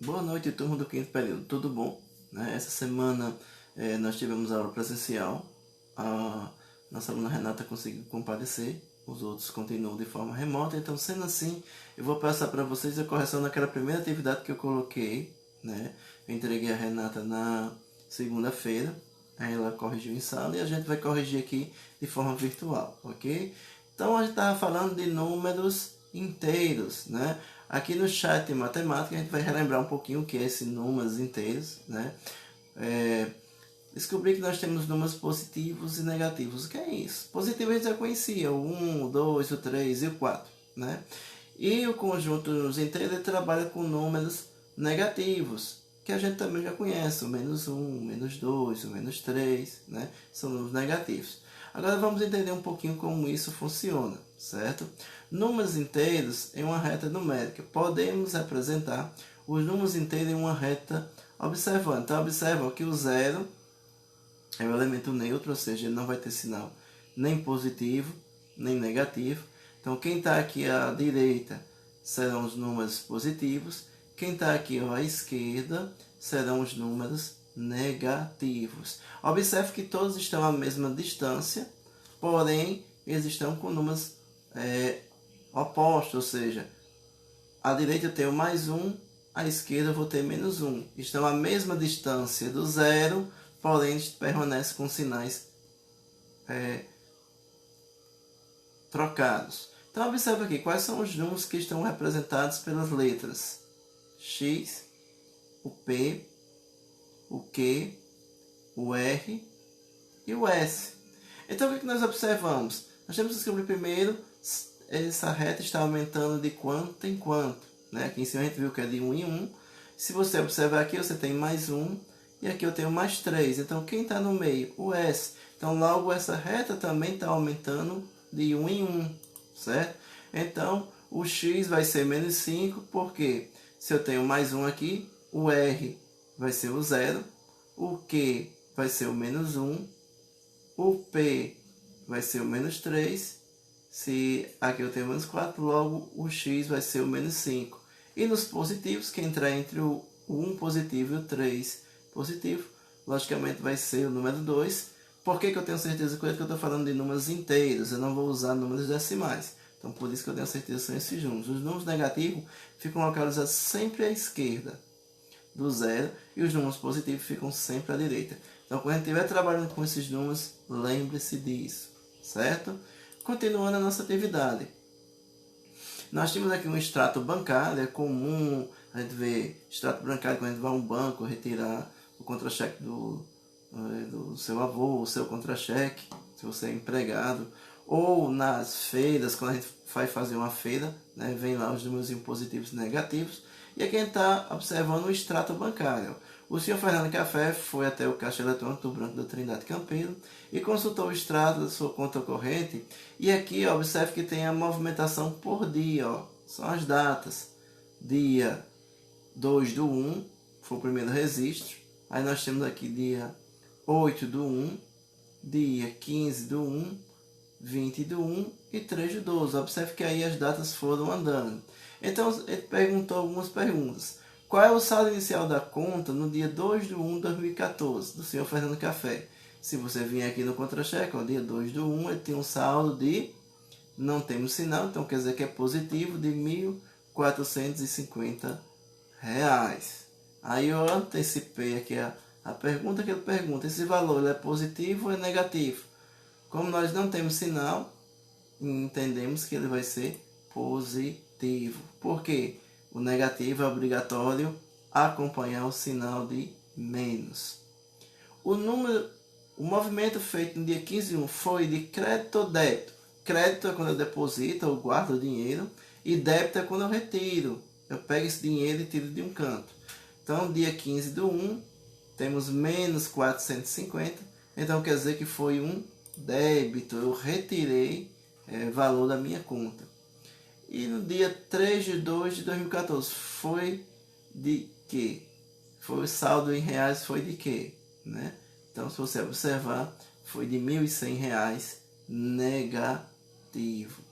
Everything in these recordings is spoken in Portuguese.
Boa noite, turma do quinto período, tudo bom? Essa semana nós tivemos aula presencial, a nossa aluna Renata conseguiu comparecer, os outros continuam de forma remota, então sendo assim, eu vou passar para vocês a correção daquela primeira atividade que eu coloquei, né? Eu entreguei a Renata na segunda-feira, aí ela corrigiu em sala e a gente vai corrigir aqui de forma virtual, ok? Então a gente estava falando de números inteiros, né? Aqui no chat de matemática a gente vai relembrar um pouquinho o que é esse números inteiros, né? Descobri que nós temos números positivos e negativos. O que é isso? Positivo a gente já conhecia, o 1, o 2, o 3 e o 4, né? E o conjunto dos inteiros ele trabalha com números negativos, que a gente também já conhece, o menos 1, o menos 2, o menos 3, né? São números negativos. Agora vamos entender um pouquinho como isso funciona, certo? Números inteiros em uma reta numérica. Podemos representar os números inteiros em uma reta observando. Então observa que o zero é um elemento neutro, ou seja, ele não vai ter sinal nem positivo, nem negativo. Então quem está aqui à direita serão os números positivos, quem está aqui à esquerda serão os números negativos. Observe que todos estão à mesma distância, porém eles estão com números opostos, ou seja, à direita eu tenho mais 1, à esquerda eu vou ter menos 1. Estão à mesma distância do zero, porém permanecem com sinais trocados. Então observe aqui quais são os números que estão representados pelas letras X, o P, o Q, o R e o S. Então o que nós observamos? Nós temos que descobrir primeiro essa reta está aumentando de quanto em quanto. Né? Aqui em cima a gente viu que é de 1 em 1. Se você observar aqui, você tem mais 1 e aqui eu tenho mais 3. Então quem está no meio? O S. Então logo essa reta também está aumentando de 1 em 1. Certo? Então o X vai ser menos 5, porque se eu tenho mais 1 aqui, o R vai ser o 0, o Q vai ser o menos 1, o P vai ser o menos 3, se aqui eu tenho menos 4, logo o X vai ser o menos 5. E nos positivos, que entrar entre o 1 positivo e o 3 positivo, logicamente vai ser o número 2. Por que eu tenho certeza com isso? Porque eu estou falando de números inteiros, eu não vou usar números decimais. Então por isso que eu tenho certeza que são esses números. Os números negativos ficam localizados sempre à esquerda do zero e os números positivos ficam sempre à direita. Então quando a gente estiver trabalhando com esses números, lembre-se disso, certo? Continuando a nossa atividade. Nós temos aqui um extrato bancário, é comum a gente ver extrato bancário quando a gente vai a um banco retirar o contra-cheque do seu avô, o seu contra-cheque, se você é empregado, ou nas feiras, quando a gente vai fazer uma feira, né, vem lá os números positivos e negativos, e aqui a gente está observando o extrato bancário. O senhor Fernando Café foi até o caixa eletrônico do Banco da Trindade Campeiro e consultou o extrato da sua conta corrente. E aqui ó, observe que tem a movimentação por dia, ó, são as datas. Dia 2/1 foi o primeiro registro. Aí nós temos aqui dia 8/1, dia 15/1, 20/1 e 3/12. Observe que aí as datas foram andando. Então ele perguntou algumas perguntas. Qual é o saldo inicial da conta no dia 2/1/2014, do senhor Fernando Café? Se você vier aqui no contra-cheque, o dia 2/1, ele tem um saldo de, não temos sinal, então quer dizer que é positivo, de R$ 1.450. Aí eu antecipei aqui a pergunta que ele pergunta, esse valor ele é positivo ou é negativo? Como nós não temos sinal, entendemos que ele vai ser positivo. Por quê? O negativo é obrigatório acompanhar o sinal de menos. O movimento feito no dia 15/1 foi de crédito ou débito? Crédito é quando eu deposito ou guardo o dinheiro, e débito é quando eu retiro. Eu pego esse dinheiro e tiro de um canto. Então, dia 15/1, temos menos 450, então quer dizer que foi um débito, eu retirei valor da minha conta. E no dia 3/2/2014 foi de quê? Foi o saldo em reais, foi de quê? Né? Então, se você observar, foi de R$ 1.100 negativo.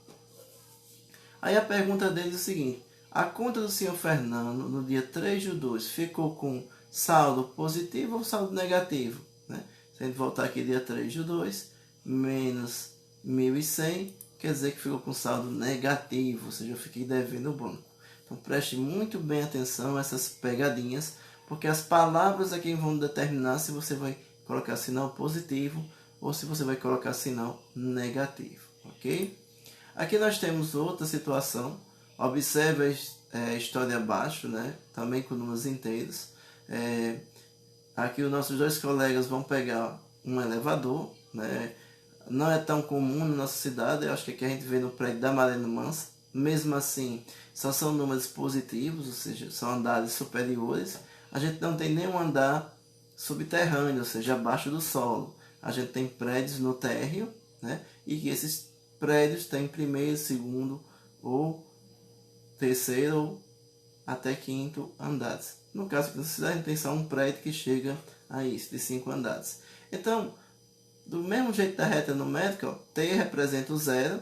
Aí a pergunta dele é o seguinte: A conta do senhor Fernando, no dia 3/2, ficou com saldo positivo ou saldo negativo? Né? Se a gente voltar aqui dia 3/2, menos 1.100, quer dizer que ficou com saldo negativo, ou seja, eu fiquei devendo o banco. Então preste muito bem atenção a essas pegadinhas, porque as palavras aqui vão determinar se você vai colocar sinal positivo ou se você vai colocar sinal negativo, ok? Aqui nós temos outra situação. Observe a história abaixo, né? Também com números inteiros. Aqui os nossos dois colegas vão pegar um elevador, né? Não é tão comum na nossa cidade, eu acho que aqui a gente vê no prédio da Marina Mansa. Mesmo assim, só são números positivos, ou seja, são andares superiores. A gente não tem nenhum andar subterrâneo, ou seja, abaixo do solo. A gente tem prédios no térreo, né? E esses prédios têm primeiro, segundo ou terceiro ou até quinto andares. No caso aqui da cidade, a gente tem só um prédio que chega a isso, de 5 andares. Então, do mesmo jeito da reta numérica, ó, T representa o zero.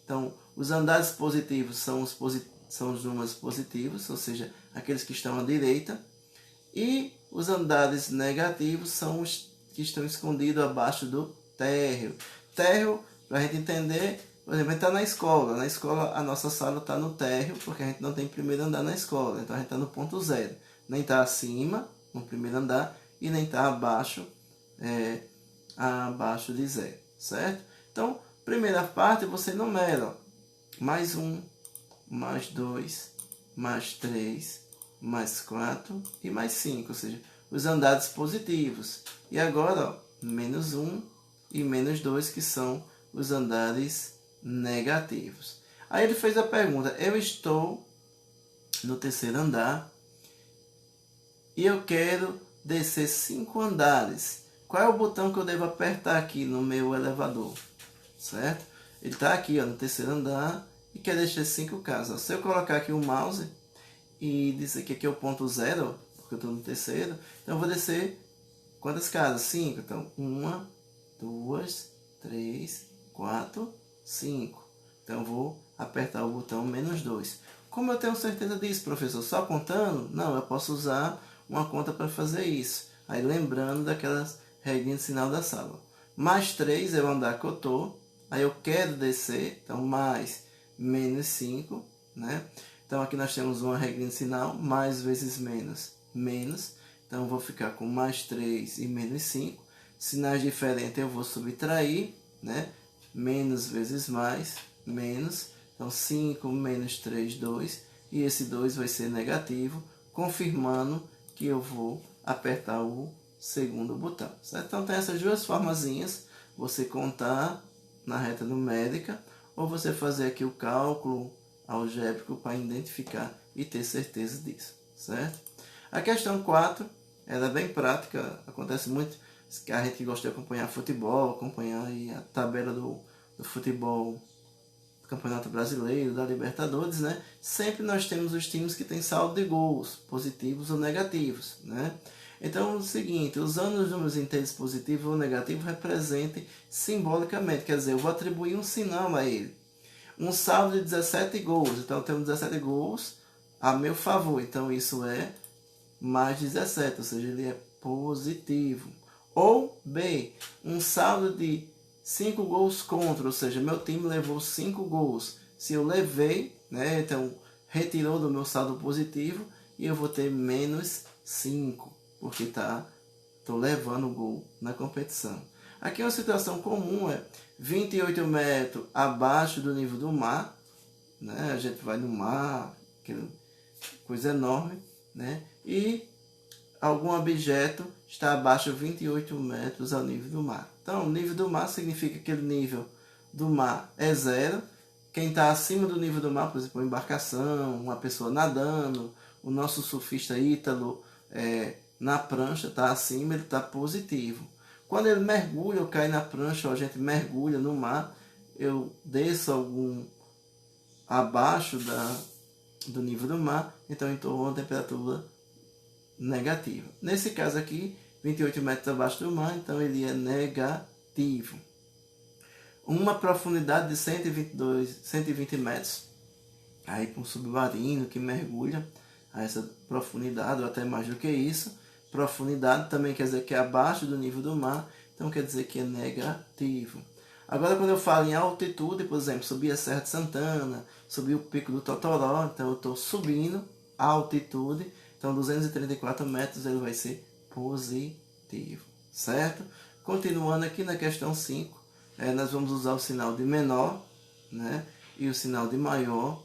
Então, os andares positivos são os números positivos, ou seja, aqueles que estão à direita. E os andares negativos são os que estão escondidos abaixo do térreo. Térreo, para a gente entender, por exemplo, a gente está na escola. Na escola, a nossa sala está no térreo, porque a gente não tem primeiro andar na escola. Então, a gente está no ponto zero. Nem está acima, no primeiro andar, e nem está abaixo, abaixo de zero, certo? Então, primeira parte, você numera, ó, mais 1, mais 2, mais 3, mais 4 e mais 5, ou seja, os andares positivos. E agora, ó, menos 1 e menos 2, que são os andares negativos. Aí ele fez a pergunta: eu estou no terceiro andar e eu quero descer 5 andares. Qual é o botão que eu devo apertar aqui no meu elevador? Certo? Ele está aqui, ó, no terceiro andar e quer descer 5 casas. Se eu colocar aqui o mouse e dizer que aqui é o ponto zero, porque eu estou no terceiro, então eu vou descer quantas casas? 5. Então, 1, 2, 3, 4, 5. Então, eu vou apertar o botão menos 2. Como eu tenho certeza disso, professor? Só contando? Não, eu posso usar uma conta para fazer isso. Aí, lembrando daquelas regrinhas de sinal da sala. Mais 3 é o andar que eu estou. Aí, eu quero descer. Então, mais menos 5, né? Então, aqui nós temos uma regrinha de sinal. Mais vezes menos, menos. Então, eu vou ficar com mais 3 e menos 5. Sinais diferentes eu vou subtrair, né? Menos vezes mais, menos. Então, 5 menos 3, 2. E esse 2 vai ser negativo, confirmando que eu vou apertar o segundo botão, certo? Então, tem essas duas formazinhas. Você contar na reta numérica ou você fazer aqui o cálculo algébrico para identificar e ter certeza disso, certo? A questão 4, ela é bem prática, acontece muito que a gente gosta de acompanhar futebol, acompanhar aí a tabela do futebol do Campeonato Brasileiro, da Libertadores, né? Sempre nós temos os times que têm saldo de gols, positivos ou negativos, né? Então, é o seguinte, usando os números inteiros positivos ou negativos, representem simbolicamente, quer dizer, eu vou atribuir um sinal a ele. Um saldo de 17 gols, então temos 17 gols a meu favor, então isso é mais 17, ou seja, ele é positivo. Ou B, um saldo de 5 gols contra, ou seja, meu time levou 5 gols. Se eu levei, né, então retirou do meu saldo positivo e eu vou ter menos 5, porque estou levando o gol na competição. Aqui uma situação comum é 28 metros abaixo do nível do mar, né? A gente vai no mar, aquela coisa enorme, né? E algum objeto está abaixo de 28 metros ao nível do mar. Então, o nível do mar significa que o nível do mar é zero. Quem está acima do nível do mar, por exemplo, uma embarcação, uma pessoa nadando, o nosso surfista Ítalo na prancha está acima, ele está positivo. Quando ele mergulha ou cai na prancha, ou a gente mergulha no mar, eu desço algum abaixo do nível do mar, então eu estou a uma temperatura negativa. Nesse caso aqui, 28 metros abaixo do mar, então ele é negativo. Uma profundidade de 120 metros aí para um submarino que mergulha a essa profundidade, ou até mais do que isso. Profundidade também quer dizer que é abaixo do nível do mar, então quer dizer que é negativo. Agora, quando eu falo em altitude, por exemplo, subir a Serra de Santana, subir o Pico do Totoró, então eu estou subindo a altitude, então 234 metros ele vai ser positivo, certo? Continuando aqui na questão 5, nós vamos usar o sinal de menor, né, e o sinal de maior,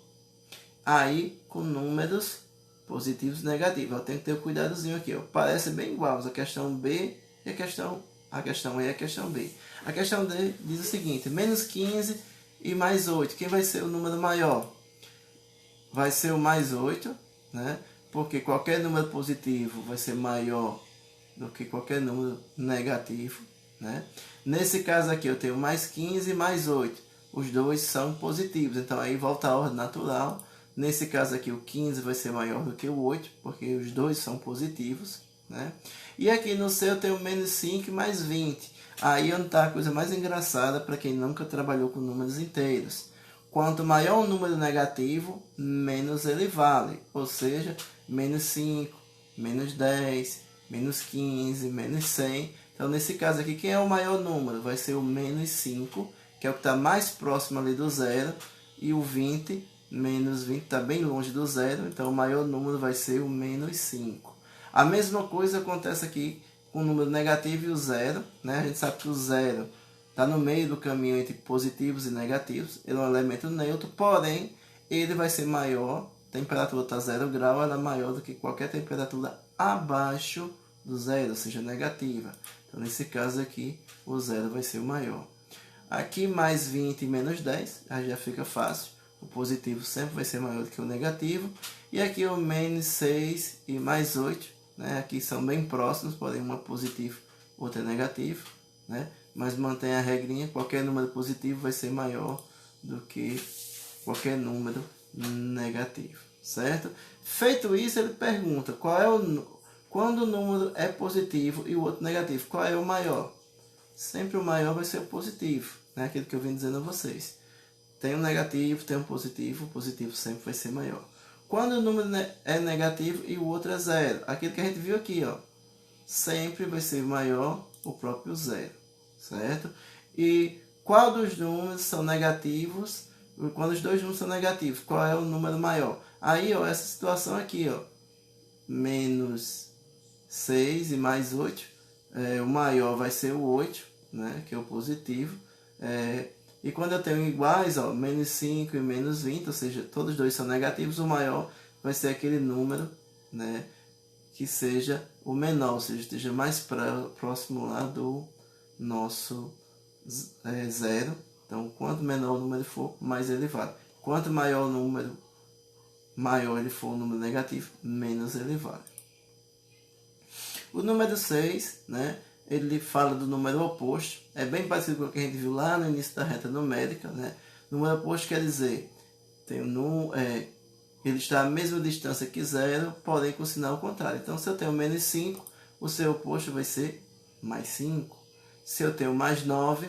aí com números positivos e negativos. Eu tenho que ter um cuidadozinho aqui, ó. Parece bem igual a questão B e a questão E e a questão B. A questão D diz o seguinte: menos 15 e mais 8. Quem vai ser o número maior? Vai ser o mais 8, né? Porque qualquer número positivo vai ser maior do que qualquer número negativo, né? Nesse caso aqui eu tenho mais 15 e mais 8. Os dois são positivos, então aí volta a ordem natural. Nesse caso aqui o 15 vai ser maior do que o 8, porque os dois são positivos, né? E aqui no C eu tenho menos 5 e mais 20. Aí onde está a coisa mais engraçada para quem nunca trabalhou com números inteiros. Quanto maior o número negativo, menos ele vale. Ou seja, menos 5, menos 10, menos 15, menos 100. Então, nesse caso aqui, quem é o maior número? Vai ser o menos 5, que é o que está mais próximo ali do zero. E o 20, menos 20, está bem longe do zero. Então, o maior número vai ser o menos 5. A mesma coisa acontece aqui com o número negativo e o zero, né? A gente sabe que o zero está no meio do caminho entre positivos e negativos. Ele é um elemento neutro, porém, ele vai ser maior. A temperatura está 0 grau, ela é maior do que qualquer temperatura abaixo do zero, ou seja, negativa. Então, nesse caso aqui, o zero vai ser o maior. Aqui, mais 20 e menos 10, aí já fica fácil. O positivo sempre vai ser maior do que o negativo. E aqui o menos 6 e mais 8. Né? Aqui são bem próximos, porém uma é positivo, outra é negativo, né? Mas mantém a regrinha, qualquer número positivo vai ser maior do que qualquer número negativo, certo? Feito isso, ele pergunta quando o número é positivo e o outro negativo, qual é o maior? Sempre o maior vai ser o positivo, né? Aquilo que eu vim dizendo a vocês. Tem um negativo, tem um positivo, o positivo sempre vai ser maior. Quando o número é negativo e o outro é zero, aquilo que a gente viu aqui, ó, sempre vai ser maior o próprio zero, certo? E qual dos números são negativos? Quando os dois números são negativos, qual é o número maior? Aí, ó, essa situação aqui, ó, menos 6 e mais 8, o maior vai ser o 8, né, que é o positivo. E quando eu tenho iguais, ó, menos 5 e menos 20, ou seja, todos os dois são negativos, o maior vai ser aquele número, né, que seja o menor, ou seja, esteja mais próximo lá do nosso zero. Então, quanto menor o número for, mais ele vale. Quanto maior o número, maior ele for o número negativo, menos ele vale. O número 6, né? Ele fala do número oposto. É bem parecido com o que a gente viu lá no início da reta numérica, né? Número oposto quer dizer ele está à mesma distância que zero, porém com sinal contrário. Então, se eu tenho menos 5, o seu oposto vai ser mais 5. Se eu tenho mais 9,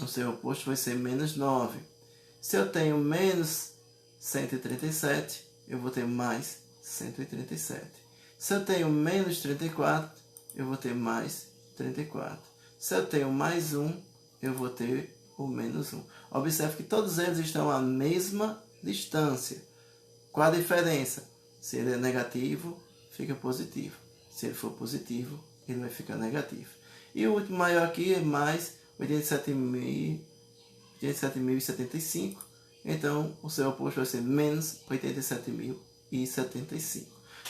o seu oposto vai ser menos 9. Se eu tenho menos 137, eu vou ter mais 137. Se eu tenho menos 34, eu vou ter mais 34. Se eu tenho mais 1, eu vou ter o menos 1. Observe que todos eles estão à mesma distância. Qual a diferença? Se ele é negativo, fica positivo. Se ele for positivo, ele vai ficar negativo. E o último maior aqui é mais 87.075. Então, o seu oposto vai ser menos 87.075.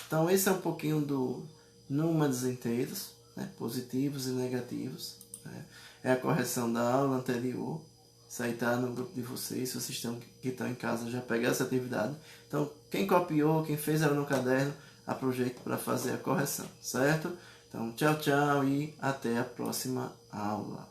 Então, esse é um pouquinho do números inteiros, né? Positivos e negativos. Né? É a correção da aula anterior. Isso aí está no grupo de vocês. Se vocês que estão em casa já pegaram essa atividade. Então, quem copiou, quem fez ela no caderno, aproveite para fazer a correção, certo? Então, tchau, tchau e até a próxima aula.